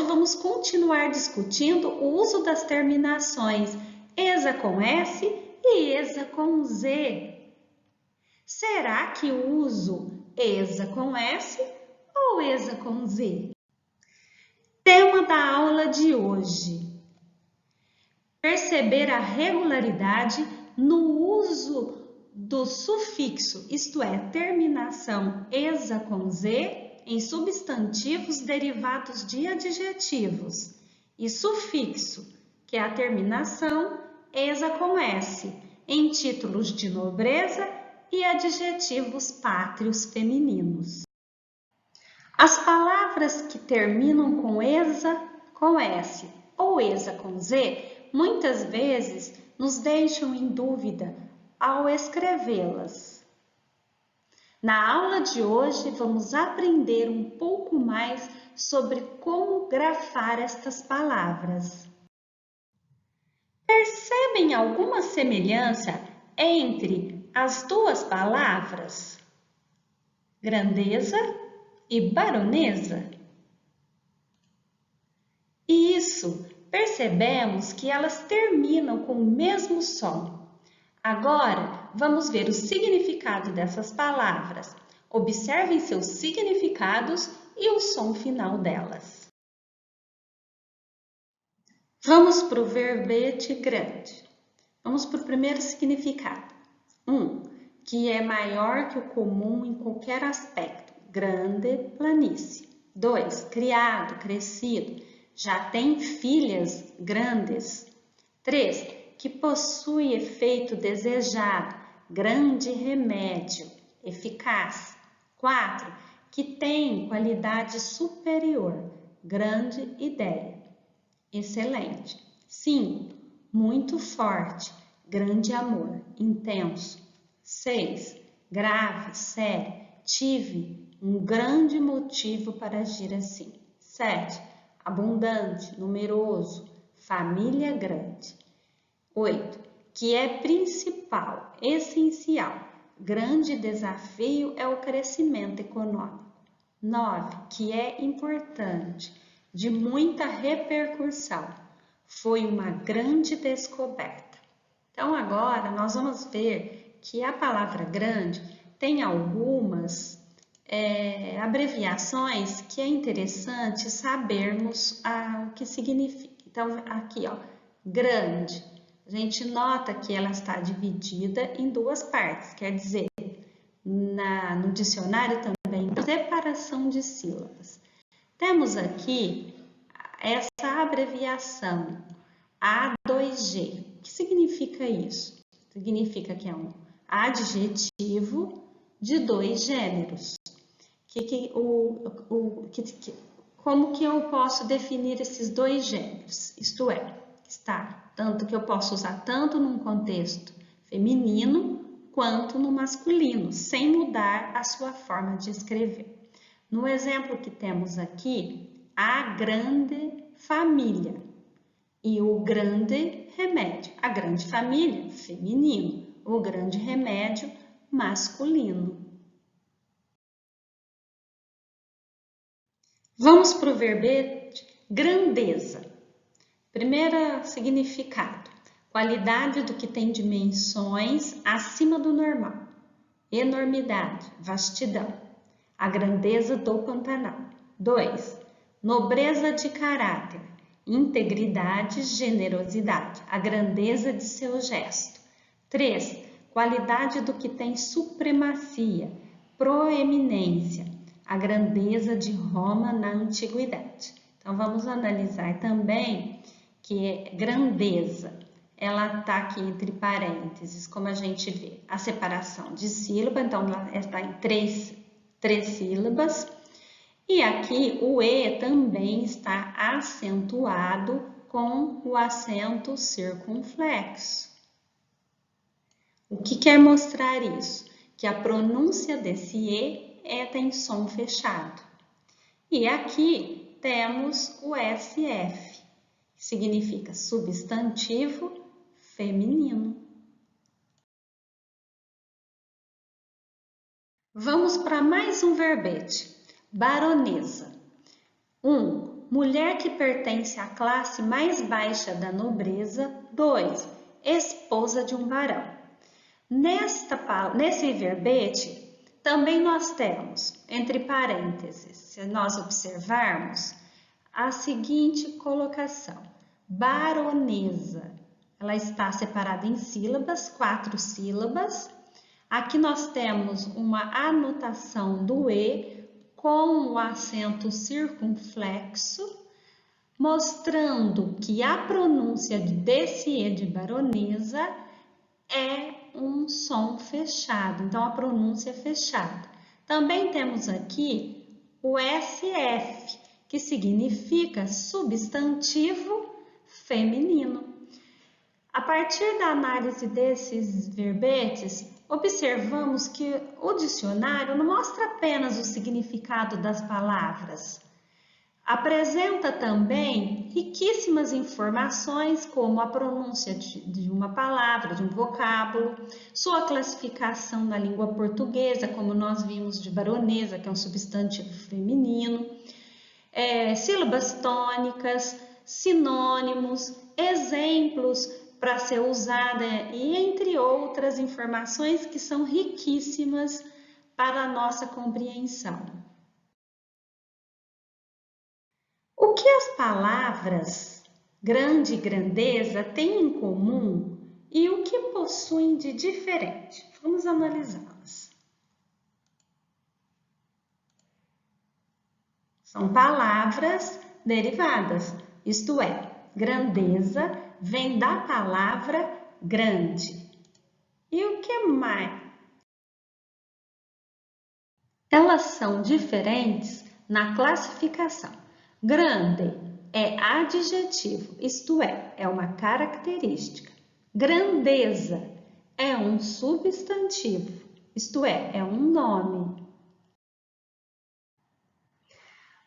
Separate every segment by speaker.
Speaker 1: hoje vamos continuar discutindo o uso das terminações esa com S e esa com Z. Será que uso esa com S ou esa com Z? Tema da aula de hoje: perceber a regularidade no uso do sufixo, isto é, terminação esa com Z, em substantivos derivados de adjetivos, e sufixo, que é a terminação esa com S, em títulos de nobreza e adjetivos pátrios femininos. As palavras que terminam com esa com S ou esa com Z, muitas vezes nos deixam em dúvida ao escrevê-las. Na aula de hoje, vamos aprender um pouco mais sobre como grafar estas palavras. Percebem alguma semelhança entre as duas palavras? Grandeza e baronesa? Isso, percebemos que elas terminam com o mesmo som. Agora, vamos ver o significado dessas palavras. Observem seus significados e o som final delas. Vamos para o verbete grande. Vamos para o primeiro significado. Que é maior que o comum em qualquer aspecto. Grande planície. 2, criado, crescido. Já tem filhas grandes. 3, que possui efeito desejado, grande remédio, eficaz. 4, que tem qualidade superior, grande ideia, excelente. 5, muito forte, grande amor, intenso. 6, grave, sério, tive um grande motivo para agir assim. 7, abundante, numeroso, família grande. 8, que é principal, essencial, grande desafio é o crescimento econômico. 9, que é importante, de muita repercussão, foi uma grande descoberta. Então, agora nós vamos ver que a palavra grande tem algumas abreviações que é interessante sabermos o que significa. Então, aqui, ó, grande. A gente nota que ela está dividida em duas partes, quer dizer, no dicionário também, separação de sílabas. Temos aqui essa abreviação A2G. O que significa isso? Significa que é um adjetivo de dois gêneros. Como que eu posso definir esses dois gêneros? Isto é, tanto que eu posso usar tanto num contexto feminino quanto no masculino, sem mudar a sua forma de escrever. No exemplo que temos aqui, a grande família e o grande remédio. A grande família, feminino, o grande remédio, masculino. Vamos para o verbete grandeza. Primeiro significado, qualidade do que tem dimensões acima do normal. Enormidade, vastidão, a grandeza do Pantanal. 2, nobreza de caráter, integridade, generosidade, a grandeza de seu gesto. 3, qualidade do que tem supremacia, proeminência, a grandeza de Roma na antiguidade. Então, vamos analisar também que é grandeza, ela está aqui entre parênteses, como a gente vê, a separação de sílaba, então ela está em três sílabas, e aqui o E também está acentuado com o acento circunflexo. O que quer mostrar isso? Que a pronúncia desse E tem som fechado. E aqui temos o SF. Significa substantivo feminino. Vamos para mais um verbete. Baronesa. mulher que pertence à classe mais baixa da nobreza. 2. Esposa de um barão. Nesse verbete, também nós temos, entre parênteses, se nós observarmos, a seguinte colocação: baronesa. Ela está separada em sílabas, 4 sílabas. Aqui nós temos uma anotação do E com o acento circunflexo, mostrando que a pronúncia desse E de baronesa é um som fechado, então a pronúncia é fechada. Também temos aqui o SF, que significa substantivo feminino. A partir da análise desses verbetes, observamos que o dicionário não mostra apenas o significado das palavras. Apresenta também riquíssimas informações, como a pronúncia de uma palavra, de um vocábulo, sua classificação na língua portuguesa, como nós vimos de baronesa, que é um substantivo feminino, sílabas tônicas, sinônimos, exemplos para ser usada e entre outras informações que são riquíssimas para a nossa compreensão. O que as palavras grande e grandeza têm em comum e o que possuem de diferente? Vamos analisá-las. São palavras derivadas, isto é, grandeza vem da palavra grande. E o que mais? Elas são diferentes na classificação. Grande é adjetivo, isto é uma característica. Grandeza é um substantivo, isto é um nome.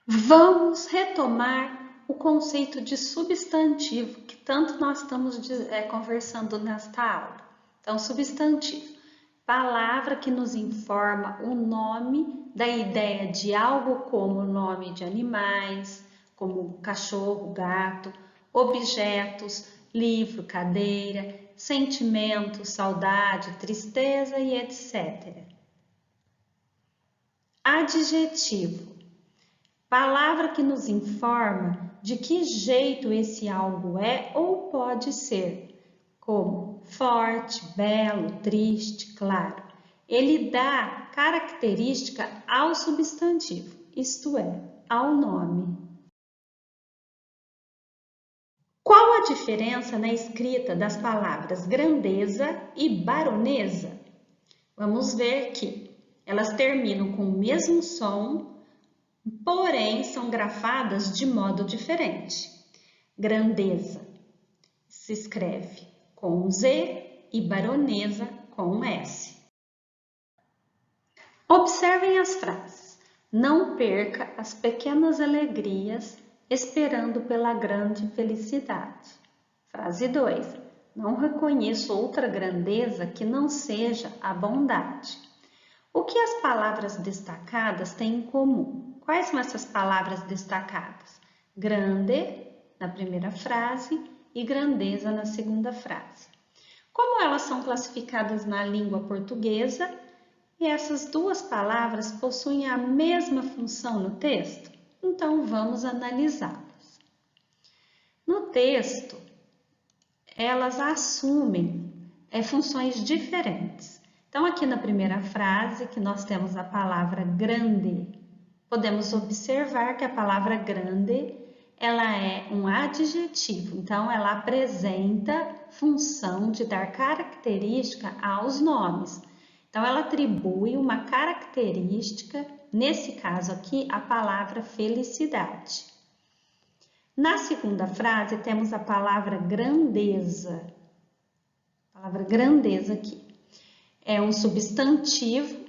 Speaker 1: Vamos retomar o conceito de substantivo que tanto nós estamos conversando nesta aula. Então, substantivo, palavra que nos informa o nome da ideia de algo como o nome de animais, como cachorro, gato, objetos, livro, cadeira, sentimento, saudade, tristeza e etc. Adjetivo, palavra que nos informa de que jeito esse algo é ou pode ser, como forte, belo, triste, claro. Ele dá característica ao substantivo, isto é, ao nome. Qual a diferença na escrita das palavras grandeza e baronesa? Vamos ver que elas terminam com o mesmo som, porém são grafadas de modo diferente. Grandeza se escreve com Z e baronesa com S. Observem as frases. Não perca as pequenas alegrias esperando pela grande felicidade. Frase 2. Não reconheço outra grandeza que não seja a bondade. O que as palavras destacadas têm em comum? Quais são essas palavras destacadas? Grande, na primeira frase, e grandeza na segunda frase. Como elas são classificadas na língua portuguesa, e essas duas palavras possuem a mesma função no texto? Então, vamos analisá-las. No texto, elas assumem funções diferentes. Então, aqui na primeira frase, que nós temos a palavra grande, podemos observar que a palavra grande, ela é um adjetivo, então ela apresenta função de dar característica aos nomes. Então, ela atribui uma característica, nesse caso aqui, a palavra felicidade. Na segunda frase, temos a palavra grandeza. A palavra grandeza aqui é um substantivo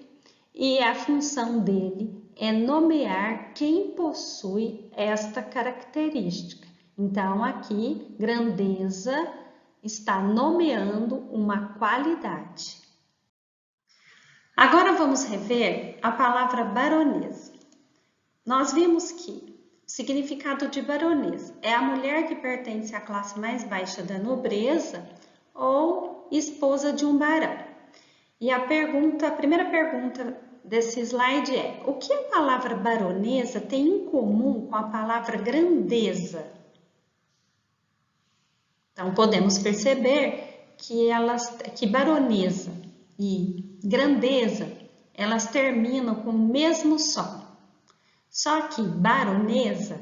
Speaker 1: e a função dele é nomear quem possui esta característica. Então, aqui, grandeza está nomeando uma qualidade. Agora vamos rever a palavra baronesa. Nós vimos que significado de baronesa. É a mulher que pertence à classe mais baixa da nobreza ou esposa de um barão. E a primeira pergunta desse slide é: o que a palavra baronesa tem em comum com a palavra grandeza? Então, podemos perceber que baronesa e grandeza, elas terminam com o mesmo som. Só que baronesa,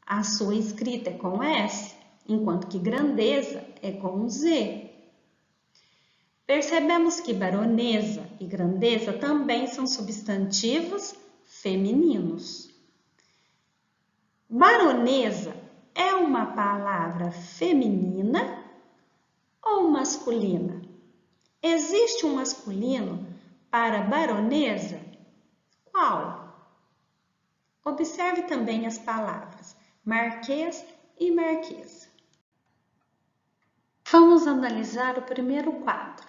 Speaker 1: a sua escrita é com S, enquanto que grandeza é com Z. Percebemos que baronesa e grandeza também são substantivos femininos. Baronesa é uma palavra feminina ou masculina? Existe um masculino para baronesa? Qual? Observe também as palavras marquês e marquesa. Vamos analisar o primeiro quadro.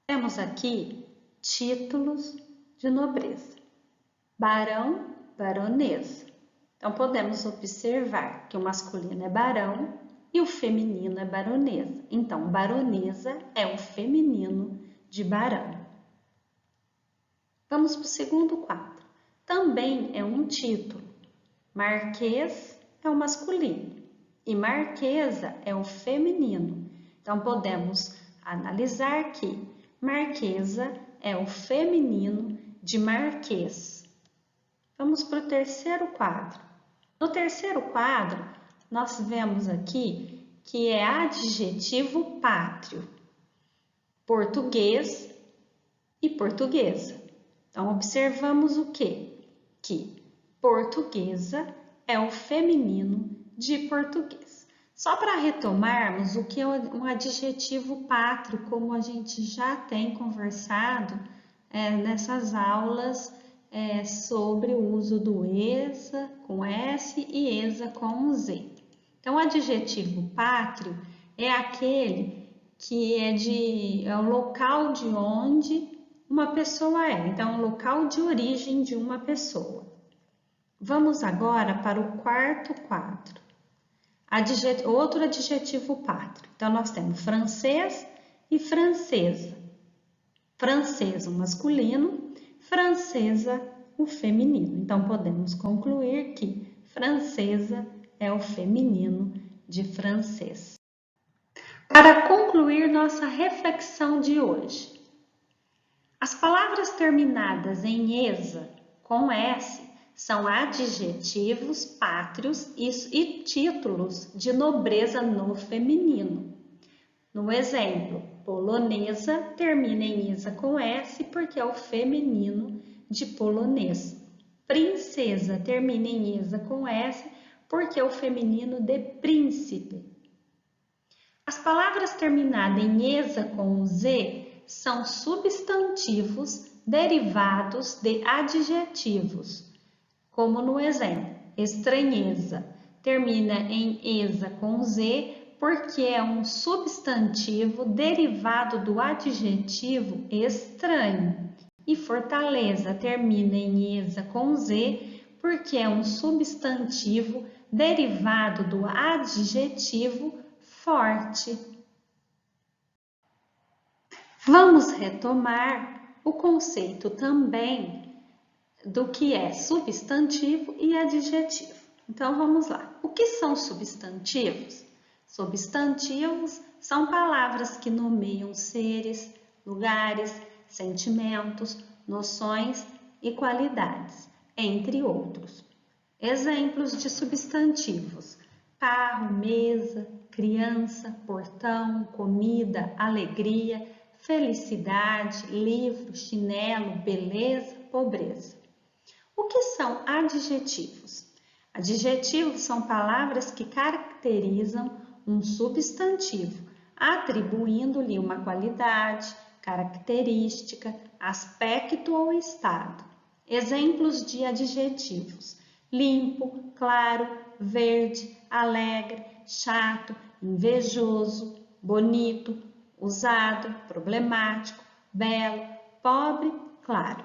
Speaker 1: Temos aqui títulos de nobreza: barão, baronesa. Então, podemos observar que o masculino é barão e o feminino é baronesa. Então, baronesa é o feminino de barão. Vamos para o segundo quadro. Também é um título. Marquês é o masculino e marquesa é o feminino. Então, podemos analisar que marquesa é o feminino de marquês. Vamos para o terceiro quadro. No terceiro quadro, nós vemos aqui que é adjetivo pátrio, português e portuguesa. Então, observamos o quê? Que portuguesa é o feminino de português. Só para retomarmos o que é um adjetivo pátrio, como a gente já tem conversado nessas aulas sobre o uso do ESA com S e ESA com Z. Então, o adjetivo pátrio é aquele que é o local de onde uma pessoa é. Então, o local de origem de uma pessoa. Vamos agora para o quarto quadro. Outro adjetivo pátrio. Então, nós temos francês e francesa. Francês, o masculino, francesa, o feminino. Então, podemos concluir que francesa é o feminino de francês. Para concluir nossa reflexão de hoje, as palavras terminadas em esa com S são adjetivos pátrios e títulos de nobreza no feminino. No exemplo, polonesa termina em esa com S porque é o feminino de polonês. Princesa termina em esa com S porque é o feminino de príncipe. As palavras terminadas em esa com Z são substantivos derivados de adjetivos, como no exemplo, estranheza termina em esa com Z porque é um substantivo derivado do adjetivo estranho. E fortaleza termina em esa com Z porque é um substantivo derivado do adjetivo forte. Vamos retomar o conceito também do que é substantivo e adjetivo. Então, vamos lá. O que são substantivos? Substantivos são palavras que nomeiam seres, lugares, sentimentos, noções e qualidades, entre outros. Exemplos de substantivos: carro, mesa, criança, portão, comida, alegria, felicidade, livro, chinelo, beleza, pobreza. O que são adjetivos? Adjetivos são palavras que caracterizam um substantivo, atribuindo-lhe uma qualidade, característica, aspecto ou estado. Exemplos de adjetivos: limpo, claro, verde, alegre, chato, invejoso, bonito, usado, problemático, belo, pobre, claro.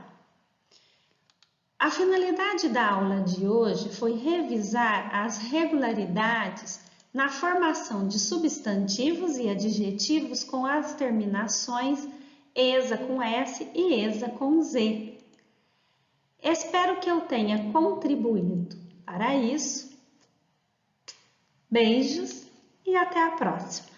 Speaker 1: A finalidade da aula de hoje foi revisar as regularidades na formação de substantivos e adjetivos com as terminações esa com S e esa com Z. Espero que eu tenha contribuído para isso. Beijos e até a próxima!